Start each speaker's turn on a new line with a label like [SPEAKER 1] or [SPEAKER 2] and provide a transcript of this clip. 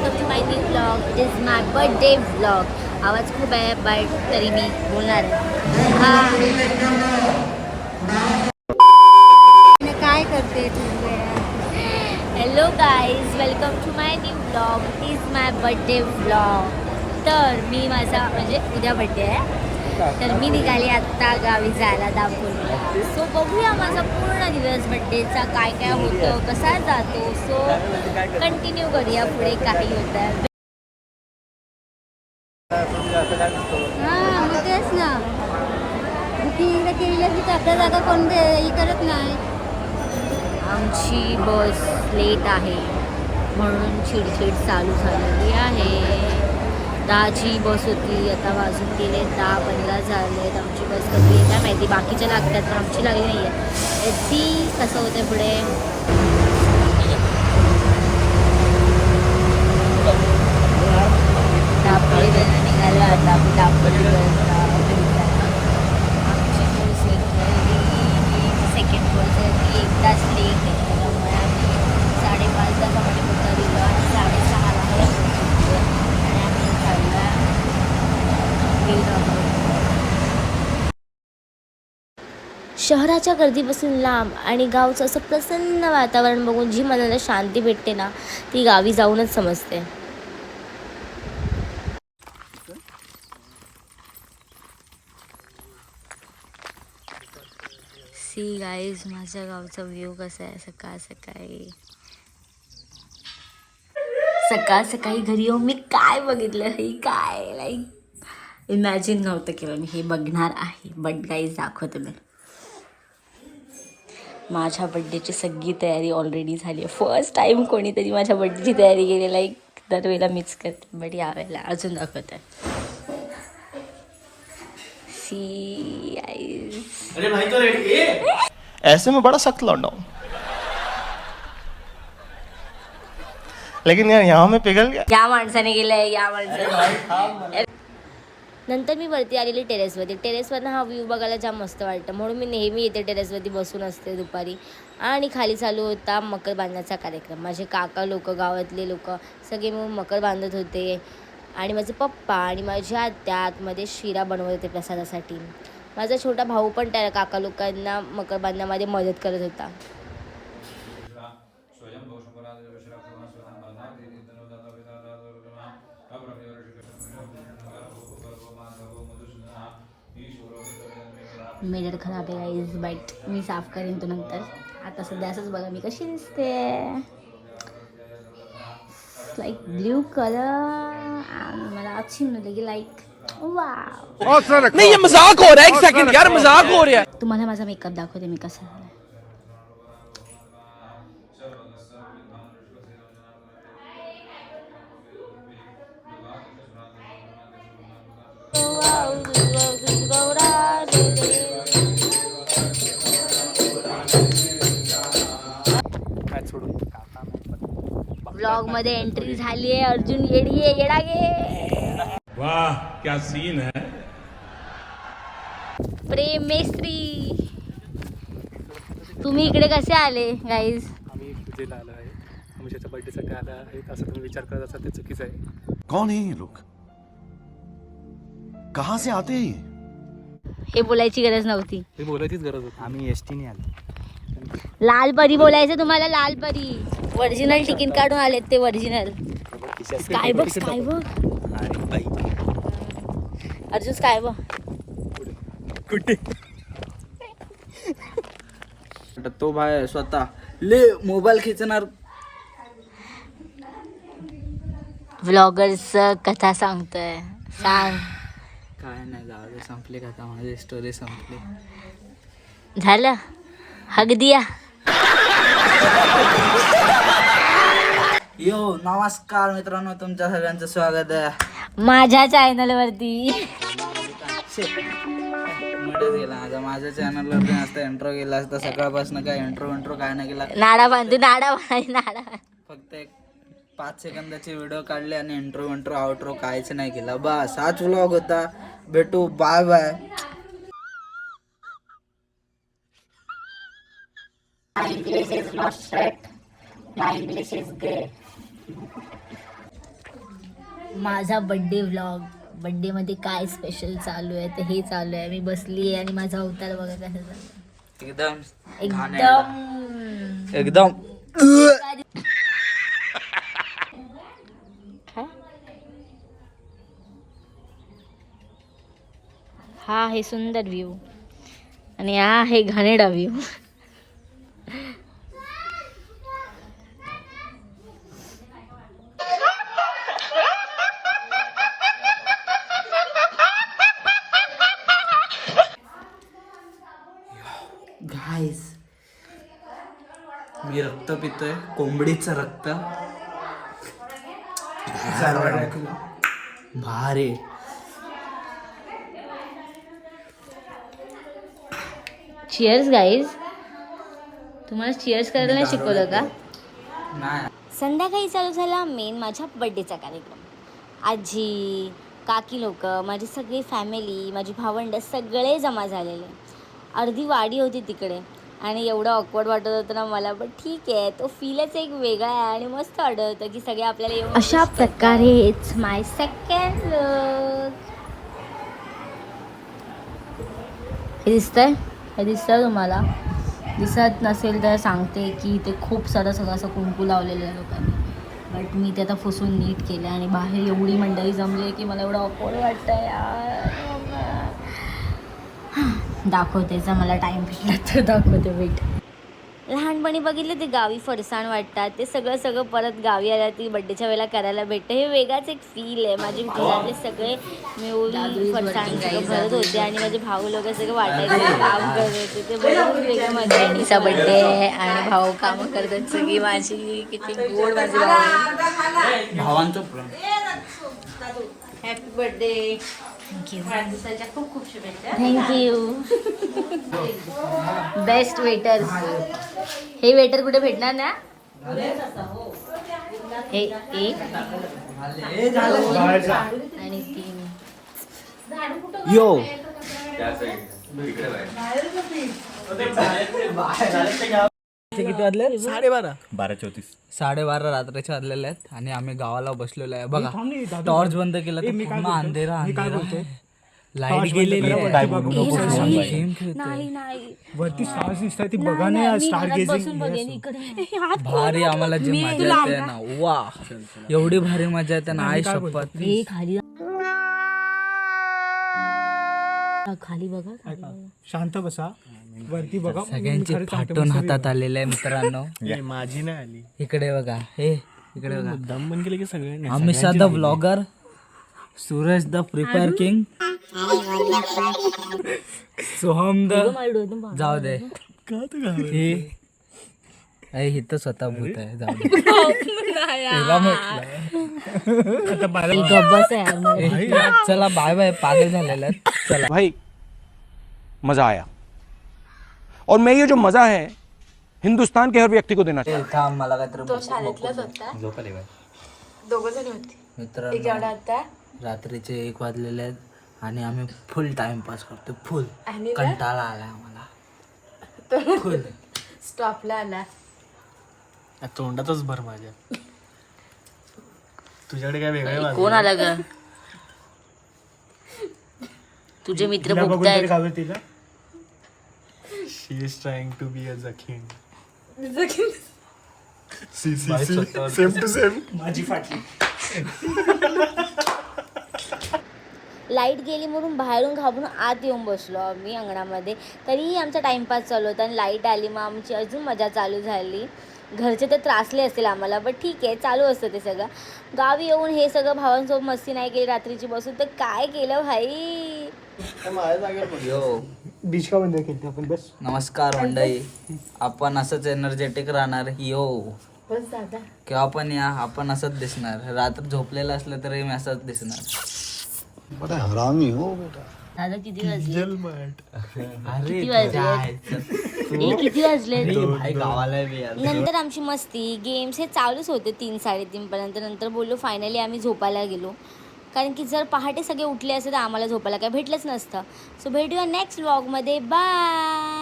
[SPEAKER 1] Welcome to my new vlog. It is my birthday vlog. आवाज खूप आहे but तरी मी बोलणार आहे.
[SPEAKER 2] काय करते तू?
[SPEAKER 1] Hello guys, welcome to my new vlog. It is my birthday vlog. तर मी माझा म्हणजे उद्या बड्डे आहे, तर मी निघाली आत्ता गावी जायला दापोलीला. सो बघूया माझा पूर्ण दिवस बड्डेचा काय काय होतं, कसा जातो. सो कंटिन्यू करूया पुढे काही होतं.
[SPEAKER 2] हां मग तेच ना, बुकिंग एकदा केलं की आपल्या जागा कोण हे करत नाही.
[SPEAKER 1] आमची बस लेट आहे म्हणून चिडचिड चालू झालेली आहे. 10ची बस होती, आता वाजून गेले 10:15 झालेत. आमची बस कधी येत नाही माहिती, बाकीच्या लागतात पण आमची लागली नाही आहे. ती कसं होतं पुढे. दापोली निघालं आता आम्ही दापोली. आमची बस सेकंड बस आहे, ती 1 तास लेट आहे. त्यामुळे आम्ही 5:30 मध्ये होता दिलं आणि 6:30ला आणि आम्ही चालला शहराच्या गर्दीपासून लांब आणि गावचं असं प्रसन्न वातावरण बघून जी मनाला शांती भेटते ना, ती गावी जाऊनच समजते. सी गाईज, माझ्या गावचा व्ह्यू कसा आहे सकाळ सकाळी. सकाळ सकाळी घरी येऊन मी काय बघितलं, हे काय लाईक इमॅजिन नव्हतं केलं मी हे बघणार आहे. बट गाईज दाखवते मी. माझ्या बड्डेची सगळी तयारी ऑलरेडी झाली आहे. फर्स्ट टाईम कोणीतरी माझ्या बड्डेची तयारी केली. लाईक दरवेळेला मीच करते, बट यावेळेला अजून दाखवत आहे. सी गाईज,
[SPEAKER 3] अरे भाई तो रेडी है? ऐसे में बड़ा सख्त लौंडा हूं, लेकिन यार यहाँ में पिघल गया.
[SPEAKER 1] या माणसाने गेलंय, या माणसाने. नंतर मी वरती आलेली टेरेसवरती. टेरेसवरनं हा व्ह्यू बघायला जाम मस्त वाटतं, म्हणून मी नेहमी येते टेरेसवरती बसून असते दुपारी. आणि खाली चालू होता मकर बांधण्याचा कार्यक्रम. माझे काका लोक, गावातले लोक सगळे मिळून मकर बांधत होते. आणि माझे पप्पा आणि माझ्या आत्या आतमध्ये शिरा बनवत होते प्रसादासाठी. माझा छोटा भाऊ पण त्या काका लोकांना मकर बांधण्यामध्ये मदत करत होता. मेडर खराब आहे गाईज, बट मी साफ करेन तो नंतर. आता सध्या असंच बघा मी कशी दिसते. लाईक ब्ल्यू कलर मला अच्छी लगी. Like wow.
[SPEAKER 4] नहीं ये मजाक हो रहा है, एक सेकंड यार, मजाक हो रहा है.
[SPEAKER 1] तुम्हाला माझा मेकअप दाखवते मी कसा झाला. व्लॉग मध्ये एंट्री झाली आहे. अर्जुन येडी आहे, येडागे.
[SPEAKER 5] वाह क्या सीन है.
[SPEAKER 1] प्रेम मेस्त्री, तुम्ही इकडे कसे आले गाईज?
[SPEAKER 6] आम्ही पूजेला आलो आहे. अमिषाच्या बर्थडेचा काय आला आहे असं तुम्ही विचार करत असाल ते चुकीचं आहे.
[SPEAKER 7] कौन है ये लोग, कहाँ से आते हैं ये?
[SPEAKER 1] हे बोलायची गरज नव्हती.
[SPEAKER 6] ते बोलायचीच गरज होती.
[SPEAKER 4] आम्ही एसटीने आलो.
[SPEAKER 1] लाल परी बोलायचं तुम्हाला. लाल परी ओरिजिनल तिकीट काढून आलेत ते ओरिजिनल. स्काय बघ, स्काय बघ.
[SPEAKER 4] अरे बाई
[SPEAKER 1] अर्जुन स्काय बघ.
[SPEAKER 4] कुठे
[SPEAKER 8] तो भाई स्वतः ले मोबाईल खिचणार.
[SPEAKER 1] व्लॉगर्स कथा सांगतोय, सांग.
[SPEAKER 8] काय नाही, जाऊ दे, संपली कथा, माझी स्टोरी संपली.
[SPEAKER 1] झालं, हग दिया.
[SPEAKER 8] यो नमस्कार मित्रांनो, तुमच्या सगळ्यांचं स्वागत आहे
[SPEAKER 1] माझ्या चॅनल वरती.
[SPEAKER 8] मध्येच गेला माझ्या चॅनलवर असता इंट्रो केला असता. सकाळपासून काय इंट्रो काय नाही केला.
[SPEAKER 1] नाडा बांधू, नाडा बांध, नाडा.
[SPEAKER 8] फक्त एक 5 सेकंदाचे व्हिडिओ काढले आणि इंट्रो आउट्रो काहीच नाही केला. बस हाच व्लॉग होता. भेटू, बाय बाय.
[SPEAKER 1] माझा बड्डे व्लॉग. बड्डेमध्ये काय स्पेशल चालू आहे तर हे चालू आहे. मी बसली आहे आणि माझा अवतार बघा कसं चालू
[SPEAKER 8] एकदम
[SPEAKER 1] एकदम
[SPEAKER 8] एकदम
[SPEAKER 1] हा आहे सुंदर व्ह्यू आणि हा आहे घाणेरडा व्ह्यू.
[SPEAKER 8] गाईस मी रक्त पितोय, कोंबडीचं रक्त. भारी.
[SPEAKER 1] Cheers guys. तुम्हाला चिअर्स करायला नाही शिकवलं का?
[SPEAKER 8] नाही.
[SPEAKER 1] संध्याकाळी चालू झाला मेन माझ्या बड्डेचा कार्यक्रम. आजी, काकी लोक, माझी सगळी फॅमिली, माझी भावंड सगळे जमा झालेले. अर्धी वाडी होती तिकडे आणि एवढं ऑकवर्ड वाटत होतं ना मला. पण ठीक आहे, तो फीलच एक वेगळा आहे आणि मस्त वाटत होतं की सगळे आपल्याला येऊन. अशा प्रकारे इट्स माय सेकंड लुक. हे दिसतंय? हे दिसतं तुम्हाला? दिसत नसेल तर सांगते की ते खूप सारं सगळं असं कुंकू लावलेलं आहे लोकांनी. बट मी ते आता पुसून नीट केलं आणि बाहेर एवढी मंडळी जमली की मला एवढं ऑकवर्ड वाटतं यार. दाखवते जर मला टाईम भेटला तर दाखवते. वेट. लहानपणी बघितले ते गावी फरसाण वाटतात ते सगळं परत गावी आल्या ती बड्डेच्या वेळेला करायला भेटतं. हे वेगळाच एक फील आहे. माझे घरातले सगळे मिळून फरसाण सगळं भरत होते आणि माझे भाऊ लोक सगळं वाटायचं काम करत होते. ते बरोबर वेगळं मजा. बहिणीचा बड्डे आणि भाऊ कामं करतात सगळी माझी. किती गोड माझे भाऊ.
[SPEAKER 8] भावांचं प्रेम.
[SPEAKER 2] Happy birthday.
[SPEAKER 1] थँक्यू. खूप खूप शुभेच्छा. थँक्यू. Best waiter. हे वेटर कुठे भेटणार ना? हे एक आणि 3.
[SPEAKER 8] यो किती वाजले? 12:30 रात्रीचे वाजलेले आहेत आणि आम्ही गावाला बसलेलो आहे. बघा टॉर्च बंद केलं तर पूर्ण अंधेरा लाईट गेलेली आहे. गेम खेळतोय.
[SPEAKER 6] वरती स्टार्स दिसतात ती बघा ना. स्टार गेजिंग
[SPEAKER 8] भारी. आम्हाला जी मजा येते ना, वा एवढी भारी मजा येते ना. आई शपथ.
[SPEAKER 1] खाली बघा.
[SPEAKER 6] शांत बसा. वरती बघा.
[SPEAKER 8] सगळ्यांची फाटून हातात आलेले आहे मित्रांनो.
[SPEAKER 6] माझी नाही आली.
[SPEAKER 8] इकडे बघा. हे इकडे बघा.
[SPEAKER 6] दम बन केले की सगळे.
[SPEAKER 8] Amisha the blogger, Suraj the prepare king, Soham the जाऊ दे. हे इथं स्वतः भूत आहे. जाऊ दे. चला बाय बाय. पागल झालेला आहे. चला
[SPEAKER 3] भाई मजा आया और मैं ये जो मजा है हिंदुस्तान के हर व्यक्ति को देना चाहिए.
[SPEAKER 8] थांब मला काहीतरी मित्रांनो रात्रीचे 1 वाजलेले आहेत आणि आम्ही फुल टाइमपास करतो. फुल कंटाळा आला आम्हाला. फुल
[SPEAKER 1] स्टॉपला आला.
[SPEAKER 6] तोंडातच भर माझ्या. तुझ्याकडे काय वेगळं
[SPEAKER 1] कोण आला ग? तुझे मित्र बघतायत.
[SPEAKER 6] तिला she is trying to be a जखीन. Same to same. माझी फाटली.
[SPEAKER 1] लाईट गेली म्हणून बाहेरून घाबरून आत येऊन बसलो आम्ही अंगणामध्ये. तरीही आमचा टाईमपास चालू होता आणि लाईट आली मग आमची अजून मजा चालू झाली. घरचे तर त्रासले असतील आम्हाला बट ठीक आहे चालू असतं ते सगळं. गावी येऊन हे सगळं भावांसोबत मस्ती नाही केली रात्रीची बसून तर काय केलं भाई.
[SPEAKER 6] बीच का बंद केली आपण बस.
[SPEAKER 8] नमस्कार मंडळी. आपण असंच एनर्जेटिक राहणार. यो किंवा आपण या आपण असंच दिसणार. रात्र झोपलेलं असलं तरी मी असंच दिसणार.
[SPEAKER 7] बड़ा हरामी हो बेटा.
[SPEAKER 1] दादा किती वाजले?
[SPEAKER 8] अरे
[SPEAKER 1] किती वाजले?
[SPEAKER 8] गावाला
[SPEAKER 1] नंतर आमची मस्ती गेम्स हे चालूच होते 3-3:30 पर्यंत. नंतर बोललो फायनली आम्ही झोपायला गेलो. कारण की जर पहाटे सगळे उठले असते तर आम्हाला झोपायला काय भेटलंच नसतं. सो भेटूया नेक्स्ट व्लॉगमध्ये. बाय.